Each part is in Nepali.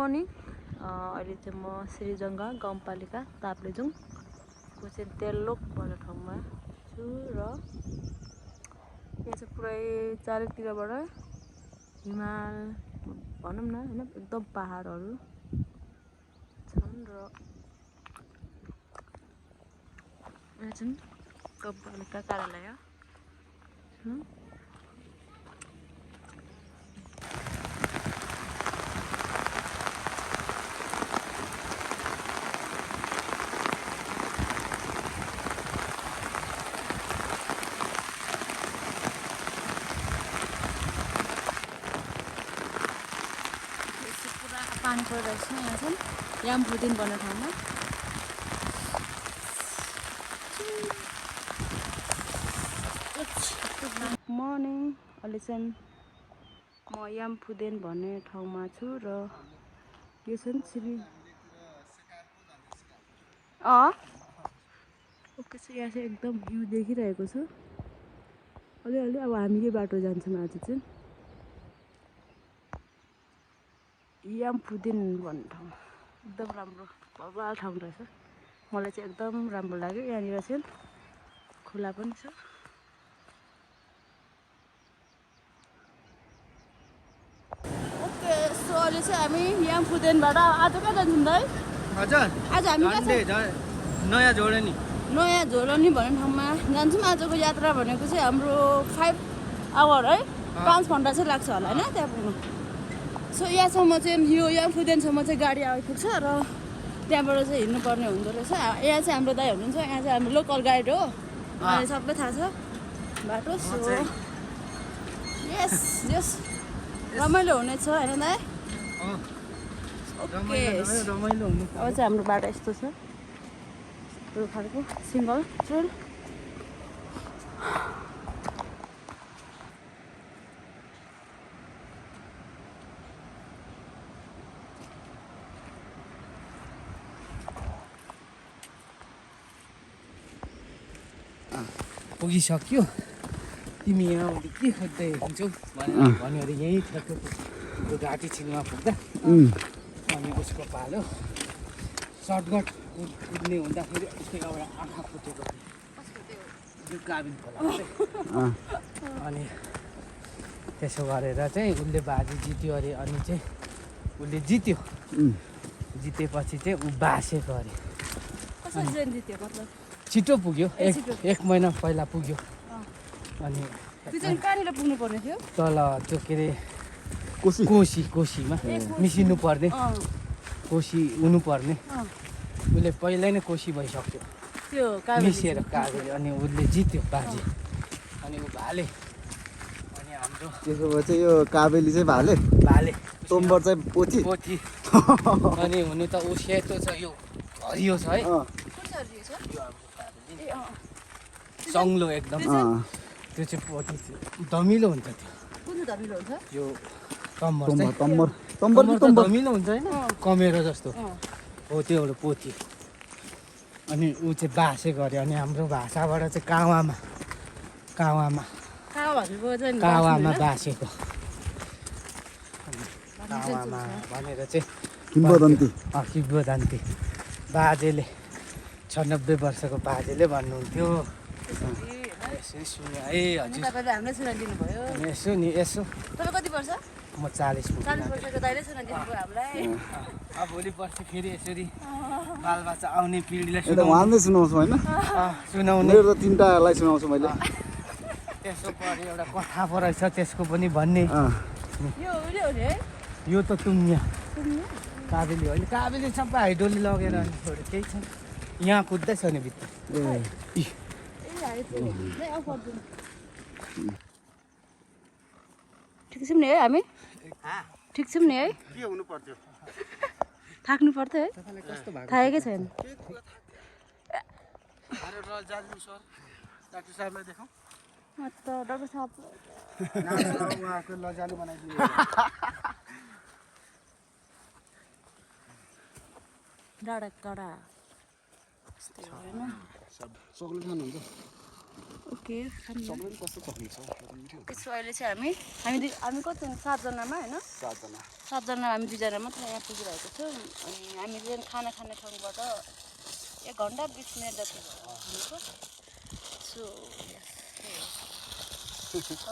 मर्निङ। अहिले चाहिँ म श्रीजङ्गा गाउँपालिका ताप्लेजुङको चाहिँ तेल्लोक भन्ने ठाउँमा छु र यहाँ चाहिँ पुरै चारैतिरबाट हिमाल भनौँ न होइन एकदम पहाडहरू छन् र यहाँ चाहिँ गाउँपालिका कार्यालय छ। पानी परिरहेछ यहाँ चाहिँ यामफुदेन भन्ने ठाउँमा। मर्निङ अहिले चाहिँ म यामफुदेन भन्ने ठाउँमा छु र यो चाहिँ श्री ओके छ। यहाँ चाहिँ एकदम भ्यू देखिरहेको छ अलिअलि। अब हामी यो बाटो जान्छौँ आज चाहिँ यामफुदेन भन्ने ठाउँ। एकदम राम्रो भव्य ठाउँ रहेछ। मलाई चाहिँ एकदम राम्रो लाग्यो। यहाँनिर चाहिँ खोला पनि छ। ओके सो अहिले चाहिँ हामी यामफुदेनबाट आज कहाँ जान्छौँ दाइ? आज हामी नयाँ झोलनी भन्ने ठाउँमा जान्छौँ। आजको यात्रा भनेको चाहिँ हाम्रो 5 आवर है, 5 घन्टा चाहिँ लाग्छ होला होइन त्यहाँ पुग्नु। सो यहाँसम्म चाहिँ यो यामफुदेनसम्म चाहिँ गाडी आइपुग्छ र त्यहाँबाट चाहिँ हिँड्नुपर्ने हुँदो रहेछ। यहाँ चाहिँ हाम्रो दाइ हुनुहुन्छ। यहाँ चाहिँ हाम्रो लोकल गाइड हो। अनि सबै थाहा छ बाटो। सो यस यस रमाइलो हुनेछ होइन दाइ? ओके अब चाहिँ हाम्रो बाटो यस्तो छ, यस्तो खालको सिङ्गल ट्रेल। पुगिसक्यो। तिमी यहाँ के खोज्दै हुन्छौ भन्यो अरे यहीँ ठ्याक्क त्यो घाँटी छिनमा पुग्दा अनि उसको पालो सर्टकट कुद्ने हुँदाखेरि उसको एउटा आँखा फुटेको थियो गाबिन खोला। अनि त्यसो गरेर चाहिँ उसले बाजी जित्यो अरे। अनि चाहिँ उसले जित्यो। जितेपछि चाहिँ ऊ बासेको अरे। छिटो पुग्यो, एक महिना पहिला पुग्यो। अनि कहाँनिर पुग्नु पर्ने थियो? तल त्यो के अरे कोसीमा मिसिनु पर्ने, कोसी हुनुपर्ने। उसले पहिल्यै नै कोसी भइसक्यो त्यो मिसिएर कागेर। अनि उसले जित्यो बाजी। अनि ऊ भाले। अनि हाम्रो त्यसो भए चाहिँ यो काबेली चाहिँ भाले तोम्बर चाहिँ पोथी। अनि हुनु त ऊ सेतो छ, यो हरियो छ है। सङ्लो एकदम। त्यो चाहिँ पोथी धमिलो हुन्छ। त्यो तम्बर धमिलो हुन्छ होइन, कमेरो जस्तो हो त्यो एउटा पोथी। अनि ऊ चाहिँ बासे गऱ्यो। अनि हाम्रो भाषाबाट चाहिँ कावामा बासेको कावामा भनेर चाहिँ किम्बदन्ती। बाजेले 96 वर्षको बाजेले भन्नुहुन्थ्यो। यसो सुन्यो है हजुर। यसो नि यसो। तपाईँ कति वर्ष? म 40 वर्षको दाइले सुनाइदिनु भयो हामीलाई। अब भोलि पर्सि फेरि यसरी बालबच्चा आउने पिँढीलाई उहाँले सुनाउँछु होइन, सुनाउने। मेरो त 3टालाई सुनाउँछु मैले। त्यसो पऱ्यो एउटा कथा पो रहेछ त्यसको पनि भन्ने। यो त तुम्या काबेली होइन, काबेली सबै हाइडोली लगेर अनि छोड्यो, केही छैन। यहाँ कुद्दैछ नि भित्र। ठिक छौँ नि है हामी? ठिक छौँ नि है? के हुनु पर्थ्यो? थाक्नु पर्थ्यो है? थाकेकै छैन। डाक्टर साहबलाई देखाउँ। डाक्टर साहब उहाँको लजालु बनाइदिनु। डाँडा चक्लेट खानुहुन्छ? ओके चक्लेट कस्तो चक्लेट छ मिठो त्यसो अहिले चाहिँ हामी कति 7जनामा होइन 7जना हामी 2जना मात्र यहाँ पुगिरहेको छौँ अनि हामी चाहिँ खाना खाने ठाउँबाट 1 घन्टा 20 मिनट जति भएको सो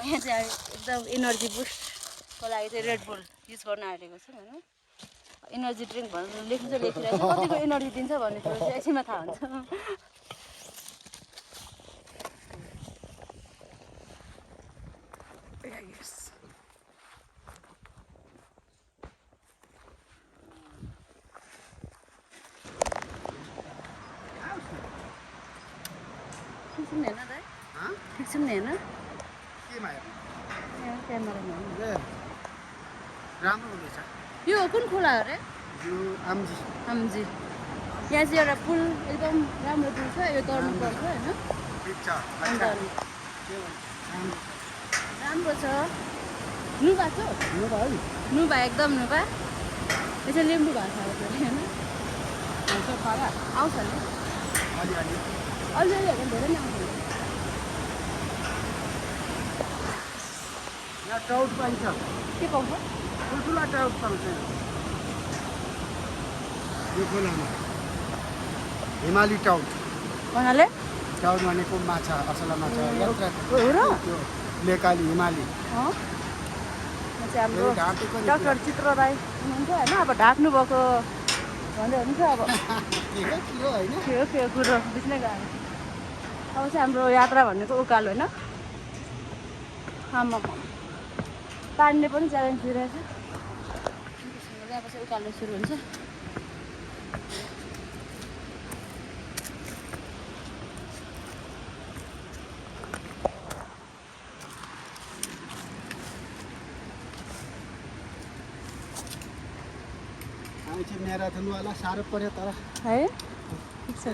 यहाँ चाहिँ हामी एकदम एनर्जी बुस्टको लागि चाहिँ रेड बुल युज गर्न आँटेको छौँ होइन एनर्जी ड्रिङ्क भनेर लेख्नु चाहिँ लेखिरहेको छ कतिको एनर्जी दिन्छ भन्ने कुरो चाहिँ एकछिनमा थाहा हुन्छ ठिक छ नि होइन दाइ ठिक छ नि होइन केमा यहाँ क्यामेरामा राम्रो हुँदैछ यो कुन खोला हो अरे यो आमजी यहाँ चाहिँ एउटा पुल एकदम राम्रो पुल छ यो गर्नुपर्छ होइन अन्त राम्रो छ नुबा छ नुबा एकदम नुबा यो चाहिँ लिम्बू भाषा हो होइन आउँछ नि अलिअलि हेर्नु धेरै नै आउँछ यहाँ टाउट पाइन्छ के पाउँछ ठुल्ठुला टाउट पाउँछ यो खोलामा हिमाली टाउट भन्नाले टाउट भनेको माछा असला माछा हो र त्यो लेकाली हिमाली चाहिँ हाम्रो डाक्टर चित्र राई हुनुहुन्छ होइन अब ढाक्नु भएको भन्दै हुन्छ अब के कुरो बुझ्नै गयो अब चाहिँ हाम्रो यात्रा भनेको उकालो होइन आमा पानीले पनि च्यालेन्ज दिइरहेछ अब चाहिँ उकालो सुरु हुन्छ हामी चाहिँ म्याराथनवाला साह्रो पऱ्यो तर है ठिक छ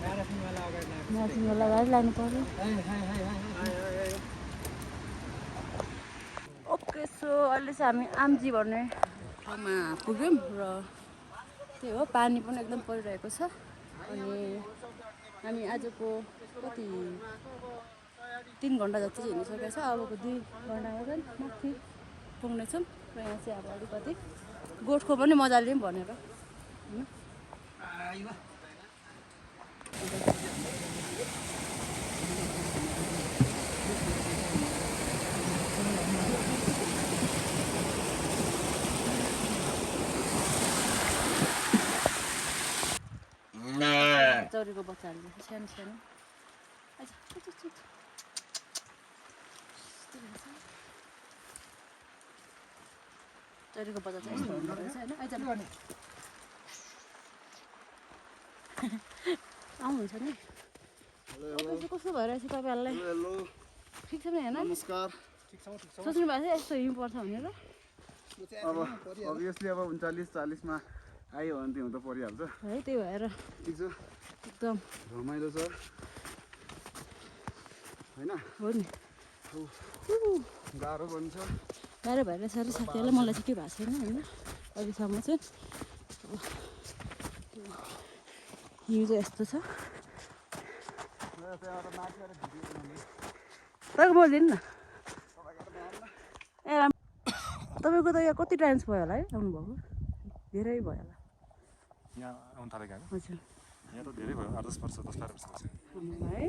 म्याराथनवाला अगाडि लानु पर्यो ओके सो अहिले चाहिँ हामी आमजी भन्ने ठाउँमा पुग्यौँ र त्यही हो पानी पनि एकदम परिरहेको छ अनि हामी आजको कति 3 घन्टा जति चाहिँ हिँडिसकेको छ अबको 2 घन्टामा चाहिँ माथि पुग्नेछौँ र यहाँ चाहिँ अब अलिकति गोठको पनि मजा लिउँ भनेर होइन चौरीको बच्चाहरू सानो सानो चौरीको बच्चा चाहिँ यस्तो हुँदो रहेछ होइन आइज आउनुहुन्छ नि कस्तो भइरहेछ तपाईँहरूलाई ठिक छ नि होइन नमस्कार सोच्नु भएको छ यस्तो हिँड्नुपर्छ भनेर अब अभियसली अब 39-40मा आयो भने त्यो हुन त परिहाल्छ है त्यही भएर ठिक छ एकदम रमाइलो छ होइन हो नि गाह्रो पनि छ गाह्रो भइरहेछ अरे साथीहरूलाई मलाई चाहिँ के भएको छैन होइन अहिलेसम्म चाहिँ हिउँ चाहिँ यस्तो छ तपाईँको बोलिदिनु न ए तपाईँको त यहाँ कति टाइम्स भयो होला है आउनुभएको धेरै भयो होला यहाँ आउनु थालेको होइन हजुर यहाँ त धेरै भयो 8-10 वर्ष 10-12 वर्ष भयो है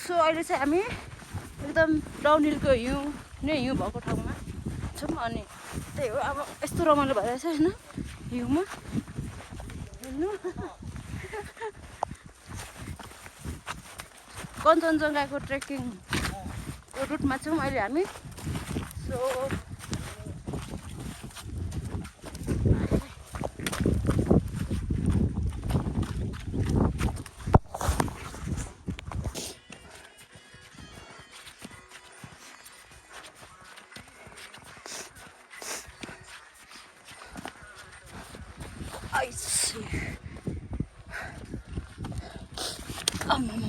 सो अहिले चाहिँ हामी एकदम डाउनहिलको हिउँ भएको ठाउँमा छौँ अनि त्यही हो अब यस्तो रमाइलो भइरहेछ होइन हिउँमा हेर्नु कञ्चनजङ्घाको ट्रेकिङको रुटमा छौँ अहिले हामी सो आम्मामा।